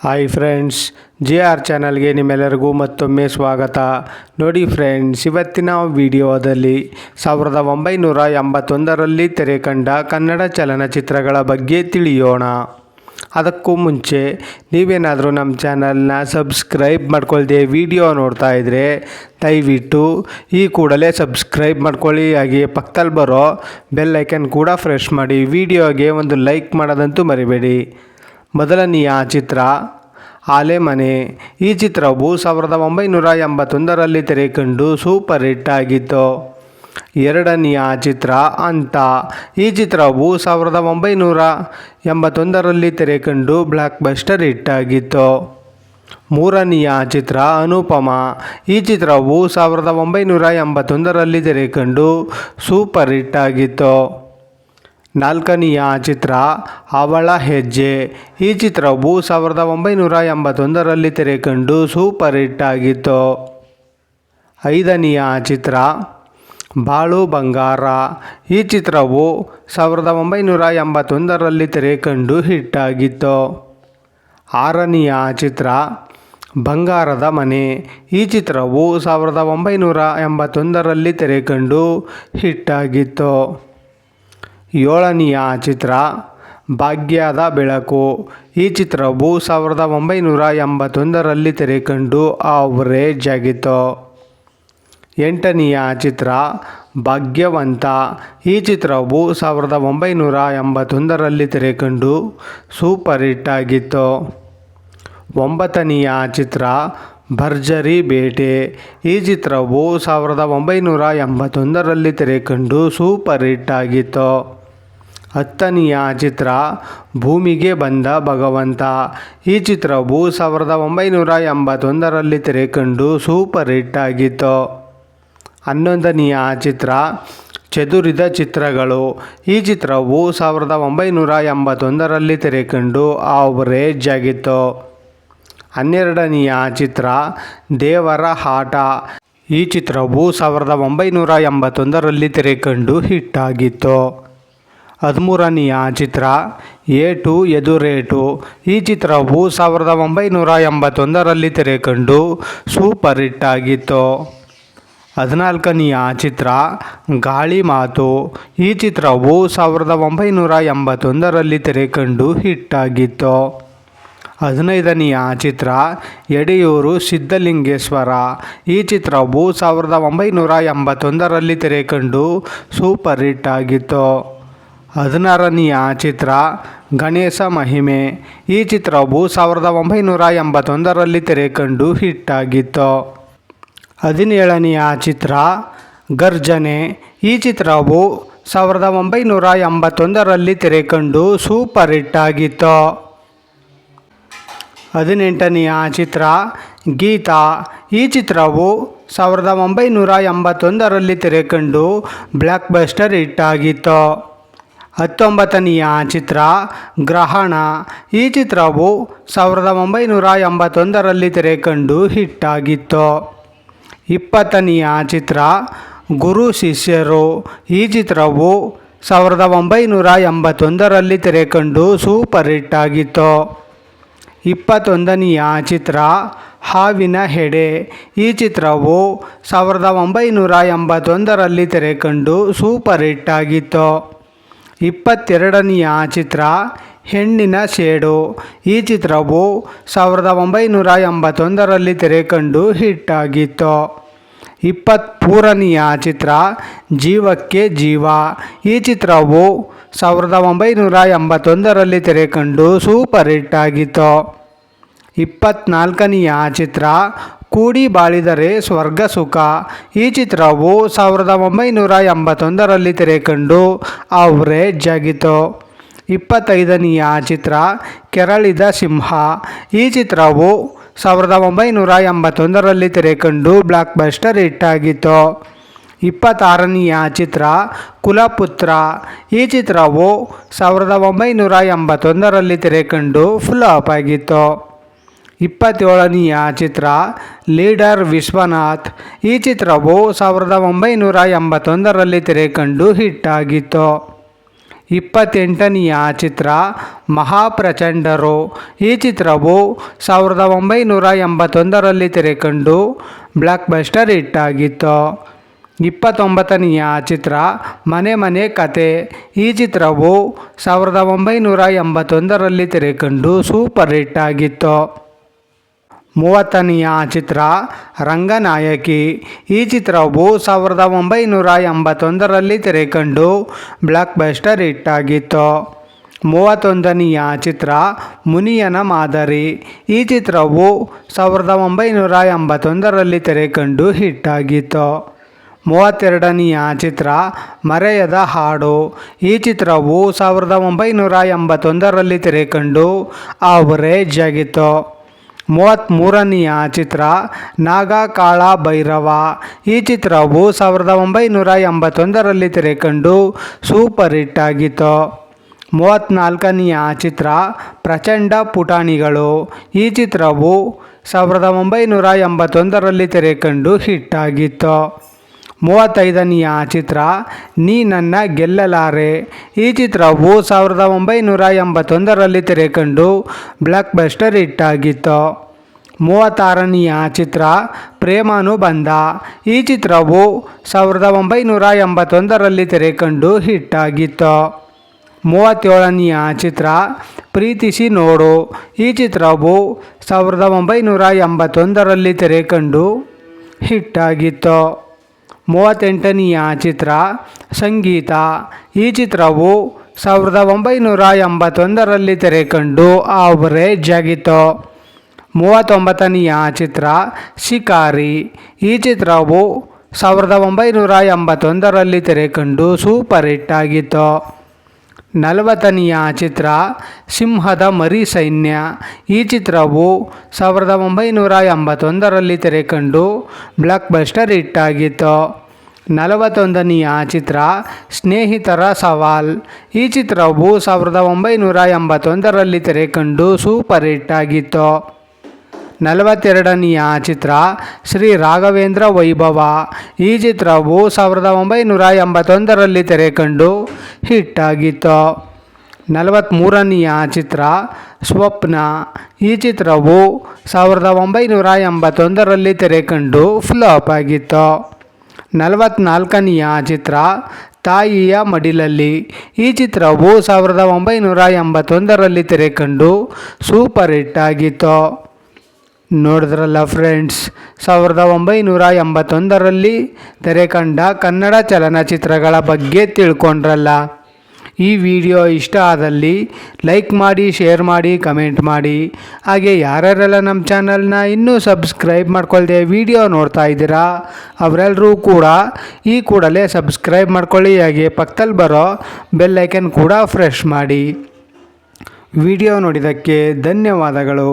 Hi friends, JR ಚಾನಲ್ಗೆ ನಿಮ್ಮೆಲ್ಲರಿಗೂ ಮತ್ತೊಮ್ಮೆ ಸ್ವಾಗತ. ನೋಡಿ ಫ್ರೆಂಡ್ಸ್, ಇವತ್ತಿನ ವಿಡಿಯೋದಲ್ಲಿ 1981ರಲ್ಲಿ ತೆರೆ ಕಂಡ ಕನ್ನಡ ಚಲನಚಿತ್ರಗಳ ಬಗ್ಗೆ ತಿಳಿಯೋಣ. ಅದಕ್ಕೂ ಮುಂಚೆ ನೀವೇನಾದರೂ ನಮ್ಮ ಚಾನಲ್ನ ಸಬ್ಸ್ಕ್ರೈಬ್ ಮಾಡ್ಕೊಳ್ದೆ ವಿಡಿಯೋ ನೋಡ್ತಾ ಇದ್ದರೆ ದಯವಿಟ್ಟು ಈ ಕೂಡಲೇ ಸಬ್ಸ್ಕ್ರೈಬ್ ಮಾಡ್ಕೊಳ್ಳಿ. ಹಾಗೆ ಪಕ್ಕದಲ್ಲಿ ಬರೋ ಬೆಲ್ ಐಕನ್ ಕೂಡ ಪ್ರೆಸ್ ಮಾಡಿ. ವಿಡಿಯೋಗೆ ಒಂದು ಲೈಕ್ ಮಾಡೋದಂತೂ ಮರಿಬೇಡಿ. ಮೊದಲನೆಯ ಚಿತ್ರ ಆಲೆಮನೆ. ಈ ಚಿತ್ರವು 1981ರಲ್ಲಿ ತೆರೆ ಕಂಡು ಸೂಪರ್ ಹಿಟ್ ಆಗಿತ್ತು. ಎರಡನೆಯ ಚಿತ್ರ ಅಂತ. ಈ ಚಿತ್ರವು 1981ರಲ್ಲಿ ತೆರೆ ಕಂಡು ಬ್ಲಾಕ್ ಬಸ್ಟರ್ ಹಿಟ್ ಆಗಿತ್ತು. ಮೂರನೆಯ ಚಿತ್ರ ಅನುಪಮ. ಈ ಚಿತ್ರವು 1981ರಲ್ಲಿ ತೆರೆ ಕಂಡು ಸೂಪರ್ ಹಿಟ್ ಆಗಿತ್ತು. ನಾಲ್ಕನೆಯ ಚಿತ್ರ ಅವಳ ಹೆಜ್ಜೆ. ಈ ಚಿತ್ರವು 1981ರಲ್ಲಿ ತೆರೆ ಕಂಡು ಸೂಪರ್ ಹಿಟ್ ಆಗಿತ್ತು. ಐದನೆಯ ಚಿತ್ರ ಬಾಳು ಬಂಗಾರ. ಈ ಚಿತ್ರವು 1981ರಲ್ಲಿ ತೆರೆ ಕಂಡು ಹಿಟ್ ಆಗಿತ್ತು. ಆರನೆಯ ಚಿತ್ರ ಬಂಗಾರದ ಮನೆ. ಈ ಚಿತ್ರವು 1981ರಲ್ಲಿ ತೆರೆ ಕಂಡು ಹಿಟ್ ಆಗಿತ್ತು. ಏಳನೆಯ ಚಿತ್ರ ಭಾಗ್ಯದ ಬೆಳಕು. ಈ ಚಿತ್ರವು 1981ರಲ್ಲಿ ತೆರೆ ಕಂಡು ಆವರೇಜ್ ಆಗಿತ್ತು. ಎಂಟನೆಯ ಚಿತ್ರ ಭಾಗ್ಯವಂತ. ಈ ಚಿತ್ರವು 1981ರಲ್ಲಿ ತೆರೆ ಕಂಡು ಸೂಪರ್ ಹಿಟ್ ಆಗಿತ್ತು. ಒಂಬತ್ತನೆಯ ಚಿತ್ರ ಭರ್ಜರಿ ಬೇಟೆ. ಈ ಚಿತ್ರವು 1981ರಲ್ಲಿ ತೆರೆ ಕಂಡು ಸೂಪರ್ ಹಿಟ್ ಆಗಿತ್ತು. ಹತ್ತನೆಯ ಚಿತ್ರ ಭೂಮಿಗೆ ಬಂದ ಭಗವಂತ. ಈ ಚಿತ್ರವು 1981ರಲ್ಲಿ ತೆರೆ ಕಂಡು ಸೂಪರ್ ಹಿಟ್ ಆಗಿತ್ತು. ಹನ್ನೊಂದನೆಯ ಚಿತ್ರ ಚದುರಿದ ಚಿತ್ರಗಳು. ಈ ಚಿತ್ರವು 1981ರಲ್ಲಿ ತೆರೆ ಕಂಡು ಆವರೇಜ್ ಆಗಿತ್ತು. ಹನ್ನೆರಡನೆಯ ಚಿತ್ರ ದೇವರ ಆಟ. ಈ ಚಿತ್ರವು 1981ರಲ್ಲಿ ತೆರೆ ಕಂಡು ಹಿಟ್ ಆಗಿತ್ತು. ಹದಿಮೂರನೆಯ ಚಿತ್ರ ಏಟು ಎದುರೇಟು. ಈ ಚಿತ್ರವು 1981ರಲ್ಲಿ ತೆರೆ ಕಂಡು ಸೂಪರ್ ಹಿಟ್ ಆಗಿತ್ತು. ಹದಿನಾಲ್ಕನೆಯ ಚಿತ್ರ ಗಾಳಿ ಮಾತು. ಈ ಚಿತ್ರವು 1981ರಲ್ಲಿ ತೆರೆ ಕಂಡು ಹಿಟ್ ಆಗಿತ್ತು. ಹದಿನೈದನೆಯ ಚಿತ್ರ ಎಡೆಯೂರು ಸಿದ್ಧಲಿಂಗೇಶ್ವರ. ಈ ಚಿತ್ರವು 1981ರಲ್ಲಿ ತೆರೆ ಕಂಡು ಸೂಪರ್ ಹಿಟ್ ಆಗಿತ್ತು. ಹದಿನಾರನೆಯ ಚಿತ್ರ ಗಣೇಶ ಮಹಿಮೆ. ಈ ಚಿತ್ರವು 1981ರಲ್ಲಿ ತೆರೆ ಕಂಡು ಹಿಟ್ ಆಗಿತ್ತು. ಹದಿನೇಳನೆಯ ಚಿತ್ರ ಗರ್ಜನೆ. ಈ ಚಿತ್ರವು 1981ರಲ್ಲಿ ತೆರೆ ಕಂಡು ಸೂಪರ್ ಹಿಟ್ ಆಗಿತ್ತು. ಹದಿನೆಂಟನೆಯ ಚಿತ್ರ ಗೀತಾ. ಈ ಚಿತ್ರವು 1981ರಲ್ಲಿ ತೆರೆ ಕಂಡು ಬ್ಲಾಕ್ ಬಸ್ಟರ್ ಹಿಟ್ ಆಗಿತ್ತು. ಹತ್ತೊಂಬತ್ತನೆಯ ಚಿತ್ರ ಗ್ರಹಣ. ಈ ಚಿತ್ರವು 1981ರಲ್ಲಿ ತೆರೆ ಕಂಡು ಹಿಟ್ ಆಗಿತ್ತು. ಇಪ್ಪತ್ತನೆಯ ಚಿತ್ರ ಗುರು ಶಿಷ್ಯರು. ಈ ಚಿತ್ರವು 1981ರಲ್ಲಿ ತೆರೆ ಕಂಡು ಸೂಪರ್ ಹಿಟ್ ಆಗಿತ್ತು. ಇಪ್ಪತ್ತೊಂದನೆಯ ಚಿತ್ರ ಹಾವಿನ ಹೆಡೆ. ಈ ಚಿತ್ರವು 1981ರಲ್ಲಿ ತೆರೆ ಕಂಡು ಸೂಪರ್ ಹಿಟ್ ಆಗಿತ್ತು. ಇಪ್ಪತ್ತೆರಡನೆಯ ಚಿತ್ರ ಹೆಣ್ಣಿನ ಸೇಡು. ಈ ಚಿತ್ರವು 1981ರಲ್ಲಿ ತೆರೆ ಕಂಡು ಹಿಟ್ ಆಗಿತ್ತು. ಇಪ್ಪತ್ತ್ಮೂರನೆಯ ಚಿತ್ರ ಜೀವಕ್ಕೆ ಜೀವ. ಈ ಚಿತ್ರವು 1981ರಲ್ಲಿ ತೆರೆ ಕಂಡು ಸೂಪರ್ ಹಿಟ್ ಆಗಿತ್ತು. ಇಪ್ಪತ್ತ್ನಾಲ್ಕನೆಯ ಚಿತ್ರ ಕೂಡಿ ಬಾಳಿದರೆ ಸ್ವರ್ಗ ಸುಖ. ಈ ಚಿತ್ರವು 1981ರಲ್ಲಿ ತೆರೆ ಕಂಡು ಆವರೇಜ್ ಆಗಿತ್ತು. ಇಪ್ಪತ್ತೈದನೆಯ ಚಿತ್ರ ಕೆರಳಿದ ಸಿಂಹ. ಈ ಚಿತ್ರವು 1981ರಲ್ಲಿ ತೆರೆ ಕಂಡು ಬ್ಲಾಕ್ ಬಸ್ಟರ್ ಹಿಟ್ ಆಗಿತ್ತು. ಇಪ್ಪತ್ತಾರನೆಯ ಚಿತ್ರ ಕುಲಪುತ್ರ. ಈ ಚಿತ್ರವು 1981ರಲ್ಲಿ ತೆರೆ ಕಂಡು ಫ್ಲಾಪ್ ಆಗಿತ್ತು. ಇಪ್ಪತ್ತೇಳನೆಯ ಚಿತ್ರ ಲೀಡರ್ ವಿಶ್ವನಾಥ್. ಈ ಚಿತ್ರವು 1981ರಲ್ಲಿ ತೆರೆ ಕಂಡು ಹಿಟ್ ಆಗಿತ್ತು. 28ನೆಯ ಚಿತ್ರ ಮಹಾಪ್ರಚಂಡರು. ಈ ಚಿತ್ರವು 1981ರಲ್ಲಿ ತೆರೆಕಂಡು ಬ್ಲಾಕ್ ಬಸ್ಟರ್ ಹಿಟ್ ಆಗಿತ್ತು. 29ನೆಯ ಚಿತ್ರ ಮನೆ ಮನೆ ಕತೆ. ಈ ಚಿತ್ರವು 1981ರಲ್ಲಿ ತೆರೆಕಂಡು ಸೂಪರ್ ಹಿಟ್ ಆಗಿತ್ತು. 30ನೆಯ ಚಿತ್ರ ರಂಗನಾಯಕಿ. ಈ ಚಿತ್ರವು 1981ರಲ್ಲಿ ತೆರೆಕಂಡು ಬ್ಲಾಕ್ ಬಸ್ಟರ್ ಹಿಟ್ ಆಗಿತ್ತು. 31ನೆಯ ಚಿತ್ರ ಮುನಿಯನ ಮಾದರಿ. ಈ ಚಿತ್ರವು 1981ರಲ್ಲಿ ತೆರೆಕಂಡು ಹಿಟ್ ಆಗಿತ್ತು. 32ನೆಯ ಚಿತ್ರ ಮರೆಯದ ಹಾಡು. ಈ ಚಿತ್ರವು 1981ರಲ್ಲಿ ತೆರೆಕಂಡು ಆವರೇಜ್ ಆಗಿತ್ತು. 33ನೆಯ ಚಿತ್ರ ನಾಗ ಕಾಳ ಭೈರವ. ಈ ಚಿತ್ರವು 1981ರಲ್ಲಿ ತೆರೆಕಂಡು ಸೂಪರ್ ಹಿಟ್ ಆಗಿತ್ತು. 34ನೆಯ ಚಿತ್ರ ಪ್ರಚಂಡ ಪುಟಾಣಿಗಳು. ಈ ಚಿತ್ರವು 1981ರಲ್ಲಿ ತೆರೆಕಂಡು ಹಿಟ್ ಆಗಿತ್ತು. 35ನೆಯ ಚಿತ್ರ ನೀ ನನ್ನ ಗೆಲ್ಲಲಾರೆ. ಈ ಚಿತ್ರವು 1981ರಲ್ಲಿ ತೆರೆಕಂಡು ಬ್ಲಾಕ್ ಬಸ್ಟರ್ ಹಿಟ್ ಆಗಿತ್ತು. 36ನೆಯ ಚಿತ್ರ ಪ್ರೇಮಾನುಬಂಧ. ಈ ಚಿತ್ರವು 1981ರಲ್ಲಿ ತೆರೆಕಂಡು ಹಿಟ್ ಆಗಿತ್ತು. 37ನೆಯ ಚಿತ್ರ ಪ್ರೀತಿಸಿ ನೋಡು. ಈ ಚಿತ್ರವು 1981ರಲ್ಲಿ ತೆರೆಕಂಡು ಹಿಟ್ ಆಗಿತ್ತು. 38ನೆಯ ಚಿತ್ರ ಸಂಗೀತ. ಈ ಚಿತ್ರವು 1981ರಲ್ಲಿ ತೆರೆಕಂಡು ಆವರೇಜ್ ಆಗಿತ್ತು. 39ನೆಯ ಚಿತ್ರ ಶಿಕಾರಿ. ಈ ಚಿತ್ರವು 1981ರಲ್ಲಿ ತೆರೆಕಂಡು ಸೂಪರ್ ಹಿಟ್ ಆಗಿತ್ತು. 40ನೆಯ ಚಿತ್ರ ಸಿಂಹದ ಮರಿ ಸೈನ್ಯ. ಈ ಚಿತ್ರವು 1981ರಲ್ಲಿ ತೆರೆಕಂಡು ಬ್ಲಾಕ್ ಬಸ್ಟರ್ ಹಿಟ್ ಆಗಿತ್ತು. 41ನೆಯ ಚಿತ್ರ ಸ್ನೇಹಿತರ ಸವಾಲ್. ಈ ಚಿತ್ರವು 1981ರಲ್ಲಿ ತೆರೆಕಂಡು ಸೂಪರ್ ಹಿಟ್ ಆಗಿತ್ತು. 42ನೆಯ ಚಿತ್ರ ಶ್ರೀ ರಾಘವೇಂದ್ರ ವೈಭವ. ಈ ಚಿತ್ರವು 1981ರಲ್ಲಿ ತೆರೆಕಂಡು ಹಿಟ್ ಆಗಿತ್ತು. 43ನೆಯ ಚಿತ್ರ ಸ್ವಪ್ನ. ಈ ಚಿತ್ರವು 1981ರಲ್ಲಿ ತೆರೆಕಂಡು ಫ್ಲಾಪ್ ಆಗಿತ್ತು. 44ನೆಯ ಚಿತ್ರ ತಾಯಿಯ ಮಡಿಲಲ್ಲಿ. ಈ ಚಿತ್ರವು 1981ರಲ್ಲಿ ತೆರೆಕಂಡು ಸೂಪರ್ ಹಿಟ್ ಆಗಿತ್ತು. ನೋಡಿದ್ರಲ್ಲ ಫ್ರೆಂಡ್ಸ್, 1981ರಲ್ಲಿ ತೆರೆಕಂಡ ಕನ್ನಡ ಚಲನಚಿತ್ರಗಳ ಬಗ್ಗೆ ತಿಳ್ಕೊಂಡ್ರಲ್ಲ. ಈ ವಿಡಿಯೋ ಇಷ್ಟ ಆದಲ್ಲಿ ಲೈಕ್ ಮಾಡಿ, ಶೇರ್ ಮಾಡಿ, ಕಮೆಂಟ್ ಮಾಡಿ. ಹಾಗೆ ಯಾರ್ಯಾರೆಲ್ಲ ನಮ್ಮ ಚಾನಲ್ನ ಇನ್ನೂ ಸಬ್ಸ್ಕ್ರೈಬ್ ಮಾಡ್ಕೊಳ್ದೆ ವಿಡಿಯೋ ನೋಡ್ತಾ ಇದ್ದೀರಾ ಅವರೆಲ್ಲರೂ ಕೂಡ ಈ ಕೂಡಲೇ ಸಬ್ಸ್ಕ್ರೈಬ್ ಮಾಡ್ಕೊಳ್ಳಿ. ಹಾಗೆ ಪಕ್ಕದಲ್ಲಿ ಬರೋ ಬೆಲ್ ಐಕನ್ ಕೂಡ ಪ್ರೆಸ್ ಮಾಡಿ. ವಿಡಿಯೋ ನೋಡಿದ್ದಕ್ಕೆ ಧನ್ಯವಾದಗಳು.